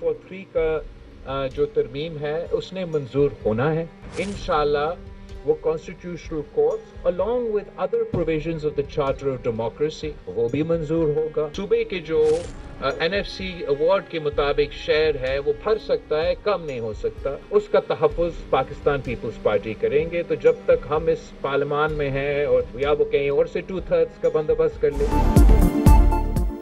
243 का जो तरमीम है उसने मंजूर होना है इंशाल्लाह। वो constitutional court along with other provisions of the charter of democracy वो भी मंजूर होगा। सूबे के जो NFC अवार्ड के मुताबिक शेयर है वो भर सकता है, कम नहीं हो सकता। उसका तहफ़्फ़ुज़ पाकिस्तान पीपल्स पार्टी करेंगे। तो जब तक हम इस पार्लियामान में हैं और या वो कहीं और से 2/3 का बंदोबस्त कर ले।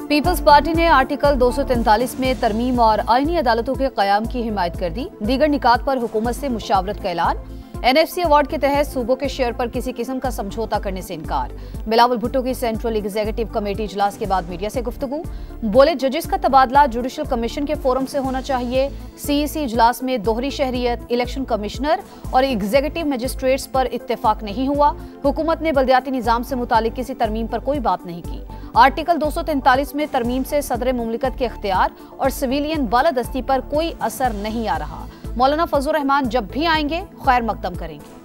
पीपल्स पार्टी ने आर्टिकल 243 में तरमीम और आईनी अदालतों के क़याम की हिमायत कर दी। दीगर निकात पर हुकूमत से मुशावरत का ऐलान। NFC अवार्ड के तहत सूबों के शेयर पर किसी किस्म का समझौता करने से इनकार। बिलावल भुट्टो की सेंट्रल एग्जीक्यूटिव कमेटी इजलास के बाद मीडिया से गुफ्तगू। बोले जजेस का तबादला जुडिशल कमीशन के फोरम से होना चाहिए। CEC इजलास में दोहरी शहरियत, इलेक्शन कमिश्नर और एग्जीक्यूटिव मजिस्ट्रेट्स पर इत्तेफाक नहीं हुआ। हुकूमत ने बल्दियाती निजाम से मुतालिक किसी तरमीम पर कोई बात नहीं की। आर्टिकल 243 में तरमीम से सदर मुमलिकत के इख्तियार और सिविलियन बालादस्ती पर कोई असर नहीं आ रहा। मौलाना फजलुर रहमान जब भी आएंगे खैर मकदम करेंगे।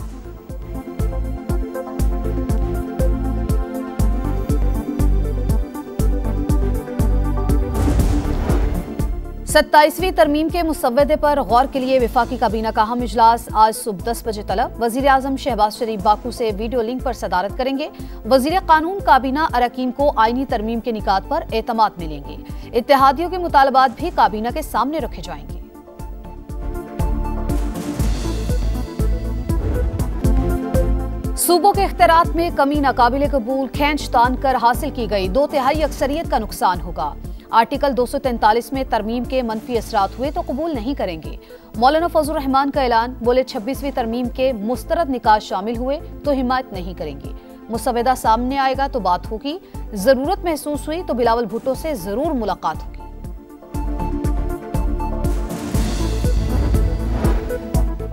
27वीं तरमीम के मुसव्वदे पर गौर के लिए वफाकी काबीना का अहम इजलास आज सुबह 10 बजे तलब। वजीर आजम शहबाज शरीफ बाकू से वीडियो लिंक पर सदारत करेंगे। वजीर कानून काबीना अरकान को आईनी तरमीम के निकात पर एतमाद मिलेंगे। इत्तेहादियों के मुतालबात भी काबीना के सामने रखे जाएंगे। सूबों के इख्तियारात में कमी नाकाबिले कबूल, खींच तान कर हासिल की गई 2/3 अक्सरियत का नुकसान होगा। आर्टिकल 243 में तरमीम के मनफी असरात हुए तो कबूल नहीं करेंगे। मौलाना फजलुर रहमान का ऐलान। बोले 26वीं तरमीम के मुस्तरद निकात शामिल हुए तो हिमायत नहीं करेंगे। मुसवदा सामने आएगा तो बात होगी। जरूरत महसूस हुई तो बिलावल भुट्टो से जरूर मुलाकात होगी।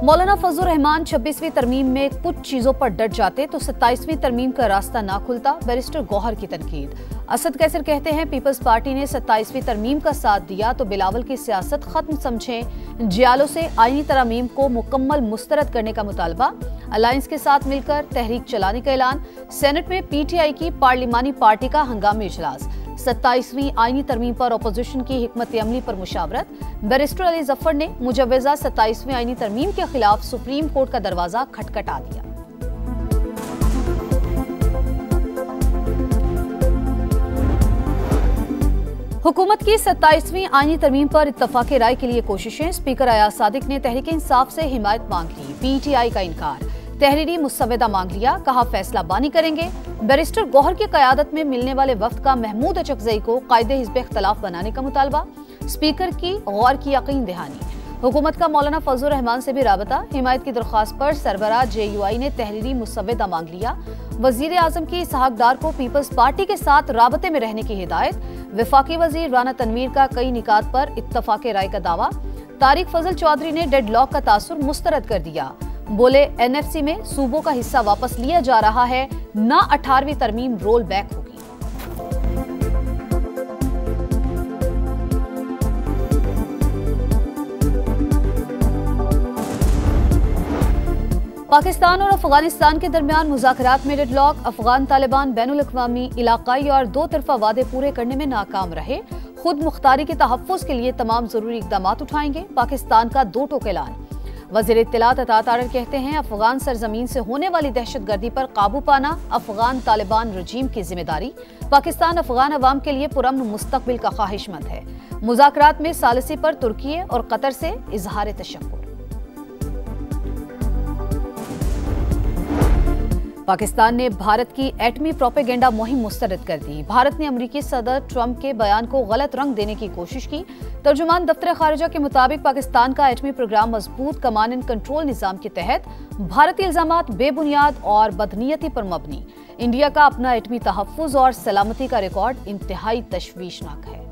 मौलाना फजलुर रहमान 26वीं तरमीम में कुछ चीजों पर डट जाते तो 27वीं तरमीम का रास्ता ना खुलता। बैरिस्टर गौहर की तनकीद। असद कैसर कहते हैं पीपल्स पार्टी ने 27वीं तरमीम का साथ दिया तो बिलावल की सियासत खत्म समझें। जियालो से आईनी तरमीम को मुकम्मल मुस्तरद करने का मुतालबा। अलायंस के साथ मिलकर तहरीक चलाने का ऐलान। सेनेट में PTI की पार्लिमानी पार्टी का हंगामी इजलास। 27वीं आईनी तरमीम पर अपोजिशन की हिकमत अमली पर मुशावरत। बैरिस्टर अली जफर ने मुजव्वजा 27वीं आईनी तरमीम के खिलाफ सुप्रीम कोर्ट का दरवाजा खटखटा दिया। हुकूमत की 27वीं आईनी तरमीम पर इत्तफाक राय के लिए कोशिशें। स्पीकर अयाज सादिक ने तहरीक इंसाफ से हिमायत मांग ली। PTI का इनकार। तहरीरी मुसवदा मांग लिया, कहा फैसला बानी करेंगे। बैरिस्टर गौहर की क़यादत में मिलने वाले वक्त का महमूद अचकजई को कायदे हिज़्ब इख्तिलाफ बनाने का मुतालबा। स्पीकर की गौर की यकीन दहानी। हुकूमत का मौलाना फजलुर रहमान से भी राबता। हिमायत की दरख्वास्त पर सरबराह JUI ने तहरीरी मुसवदा मांग लिया। वजीर आजम की इसहाक डार को पीपल्स पार्टी के साथ राबते में रहने की हिदायत। वफाकी वजीर राना तनवीर का कई निकात पर इत्तफाक राय का दावा। तारिक फजल चौधरी ने डेडलॉक का तासुर मुस्तरद कर दिया। बोले NFC में सूबों का हिस्सा वापस लिया जा रहा है, ना 18वीं तरमीम रोल बैक होगी। पाकिस्तान और अफगानिस्तान के दरमियान मुज़ाकरात में डेडलॉक। अफगान तालिबान बैनुल अक़वामी, इलाकाई और दो तरफा वादे पूरे करने में नाकाम रहे। खुद मुख्तारी के तहफ़्फ़ुज़ के लिए तमाम जरूरी इक़दाम उठाएंगे। पाकिस्तान का दो टोक ऐलान। वज़ीर इत्तलात अता तारर कहते हैं अफगान सरजमीन से होने वाली दहशतगर्दी पर काबू पाना अफगान तालिबान रजीम की जिम्मेदारी। पाकिस्तान अफगान अवाम के लिए पुरअमन मुस्तक़बिल का ख्वाहिशमंद है। मुज़ाकरात में सालिसी पर तुर्की और कतर से इजहार तशक्कुर। पाकिस्तान ने भारत की एटमी प्रोपेगेंडा मुहिम मुस्तरद कर दी। भारत ने अमरीकी सदर ट्रंप के बयान को गलत रंग देने की कोशिश की। तर्जुमान दफ्तर खारिजा के मुताबिक पाकिस्तान का एटमी प्रोग्राम मजबूत कमांड एंड कंट्रोल निजाम के तहत भारतीय इल्जामात बेबुनियाद और बदनीयती पर मबनी। इंडिया का अपना एटमी तहफ़्फ़ुज़ और सलामती का रिकॉर्ड इंतहाई तशवीशनाक है।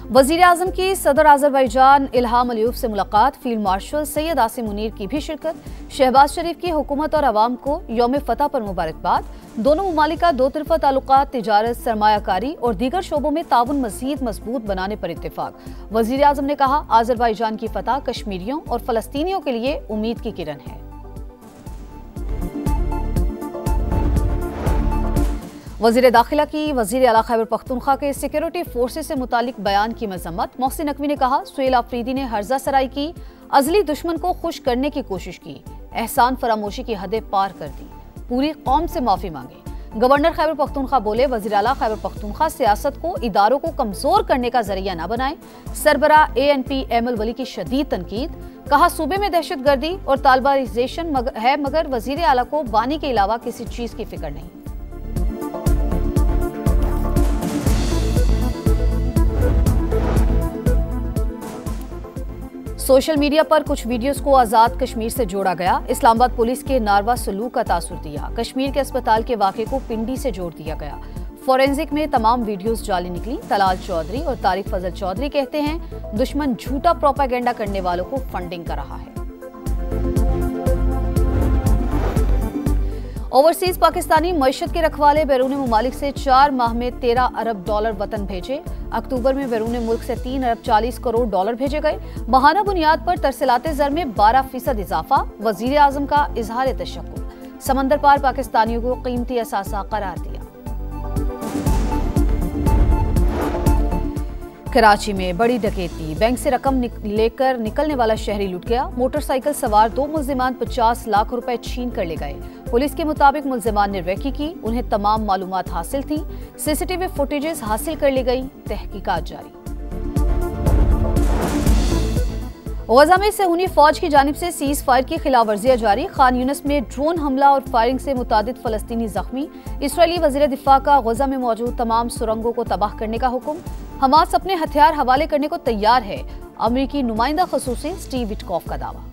वज़ीर आज़म की सदर आज़रबाईजान इल्हाम अलीयव से मुलाकात। फील्ड मार्शल सैयद आसिम मुनीर की भी शिरकत। शहबाज शरीफ की हुकूमत और अवाम को यौम फतह पर मुबारकबाद। दोनों ममालिक का दो तरफा ताल्लुकात, तिजारत, सरमायाकारी और दीगर शोबों में ताउन मज़ीद मजबूत बनाने पर इत्तेफाक। वज़ीर आज़म ने कहा आज़रबाईजान की फतह कश्मीरियों और फ़लस्तीनियों के लिए उम्मीद की किरण है। वजीर दाखिला की वजीर आला खैबर पख्तूनख्वा के सिक्योरिटी फोर्सेस से मुतालिक बयान की मजम्मत। मोहसिन नकवी ने कहा, सुहेल आफरीदी ने हर्जा सराई की, अजली दुश्मन को खुश करने की कोशिश की, एहसान फरामोशी की हदें पार कर दी, पूरी कौम से माफी मांगे। गवर्नर खैबर पख्तूनख्वा बोले, वज़ीर आला खैबर पख्तूनख्वा सियासत को इदारों को कमजोर करने का जरिया न बनाए। सरबरा ANP एमल वली की शदीद तनकीद। कहा, सूबे में दहशतगर्दी और तालिबानिजेशन है, मगर वज़ीर आला को बानी के अलावा किसी चीज की फिक्र नहीं। सोशल मीडिया पर कुछ वीडियोस को आजाद कश्मीर से जोड़ा गया। इस्लामाबाद पुलिस के नारवा सलूक का तासुर दिया। कश्मीर के अस्पताल के वाक़े को पिंडी से जोड़ दिया गया। फोरेंसिक में तमाम वीडियोस जाली निकली। तलाल चौधरी और तारिक फजल चौधरी कहते हैं, दुश्मन झूठा प्रोपेगेंडा करने वालों को फंडिंग कर रहा है। ओवरसीज पाकिस्तानी मईशत के रखवाले बैरून मुमालिक से 4 माह में $13 अरब वतन भेजे। अक्टूबर में बैरून मुल्क से $3 अरब 40 करोड़ भेजे गए। माहाना बुनियाद पर तरसीलाते ज़र में 12% इजाफा। वजीर आजम का इजहार तशक्कुर। समंदर पार पाकिस्तानियों को कीमती असासा करार दिया। कराची में बड़ी डकैती। बैंक से रकम लेकर निकलने वाला शहरी लुट गया। मोटरसाइकिल सवार 2 मुल्जिमान 50 लाख रुपए छीन कर ले गए। पुलिस के मुताबिक मुल्जिमान ने रेकी की, उन्हें तमाम मालूमात हासिल थी। CCTV फुटेजेस हासिल कर ली गई। तहकीकात जारी। गजा में सहूनी फौज की जानिब से सीज फायर की खिलाफ वर्जियां जारी। खान यूनिस में ड्रोन हमला और फायरिंग से मुतादिद फलस्तीनी जख्मी। इसराइली वजीर दिफा का गजा में मौजूद तमाम सुरंगों को तबाह करने का हुक्म। हमास अपने हथियार हवाले करने को तैयार है। अमरीकी नुमाइंदा खसूसी स्टीव विटकॉफ का दावा।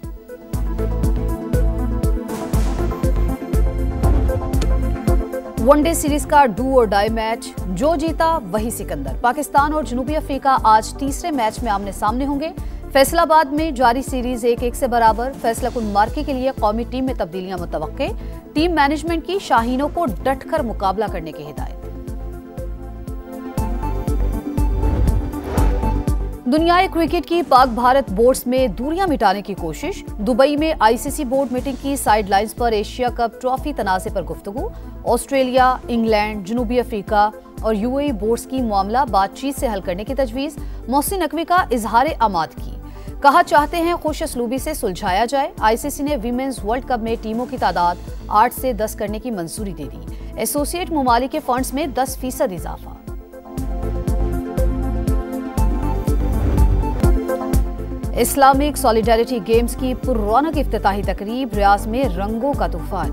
वनडे सीरीज का डू और डाई मैच, जो जीता वही सिकंदर। पाकिस्तान और जनूबी अफ्रीका आज तीसरे मैच में आमने सामने होंगे। फैसलाबाद में जारी सीरीज 1-1 से बराबर। फैसला कुन मार्के के लिए कौमी टीम में तब्दीलियां मुतवक्के। टीम मैनेजमेंट की शाहीनों को डटकर मुकाबला करने की हिदायत। दुनियाई क्रिकेट की पाक भारत बोर्ड्स में दूरियां मिटाने की कोशिश। दुबई में ICC बोर्ड मीटिंग की साइडलाइंस पर एशिया कप ट्रॉफी तनाज़े पर गुफ्तगू। ऑस्ट्रेलिया, इंग्लैंड, जनूबी अफ्रीका और UAE बोर्ड्स की मामला बातचीत से हल करने की तजवीज़। मोहसिन नकवी का इजहार आमाद की। कहा, चाहते हैं खुश असलूबी से सुलझाया जाए। ICC ने वीमेंस वर्ल्ड कप में टीमों की तादाद 8 से 10 करने की मंजूरी दे दी। एसोसिएट ममालिक के फंड्स में 10% इजाफा। इस्लामिक सॉलिडारिटी गेम्स की पुररौनक इफ्तिताही तकरीब। रियाज में रंगों का तूफान।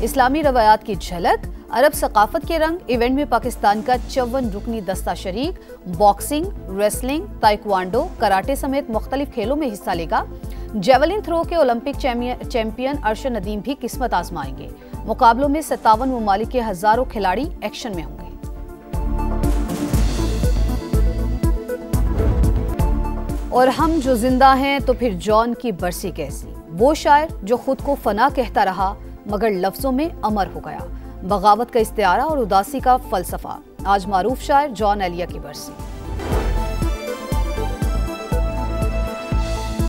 इस्लामी रवायात की झलक, अरब सकाफत के रंग। इवेंट में पाकिस्तान का 54 रुकनी दस्ता शरीक। बॉक्सिंग, रेसलिंग, ताइक्वांडो, कराटे समेत मुख्तलिफ खेलों में हिस्सा लेगा। जेवलिन थ्रो के ओलंपिक चैंपियन अरशद नदीम भी किस्मत आजमाएंगे। मुकाबलों में 57 ममालिक के हजारों खिलाड़ी एक्शन में होंगे। और हम जो जिंदा हैं तो फिर जॉन की बरसी कैसी। वो शायर जो खुद को फना कहता रहा मगर लफ्जों में अमर हो गया। बगावत का इस्तिआरा और उदासी का फलसफा। आज मारूफ शायर जॉन एलिया की बरसी।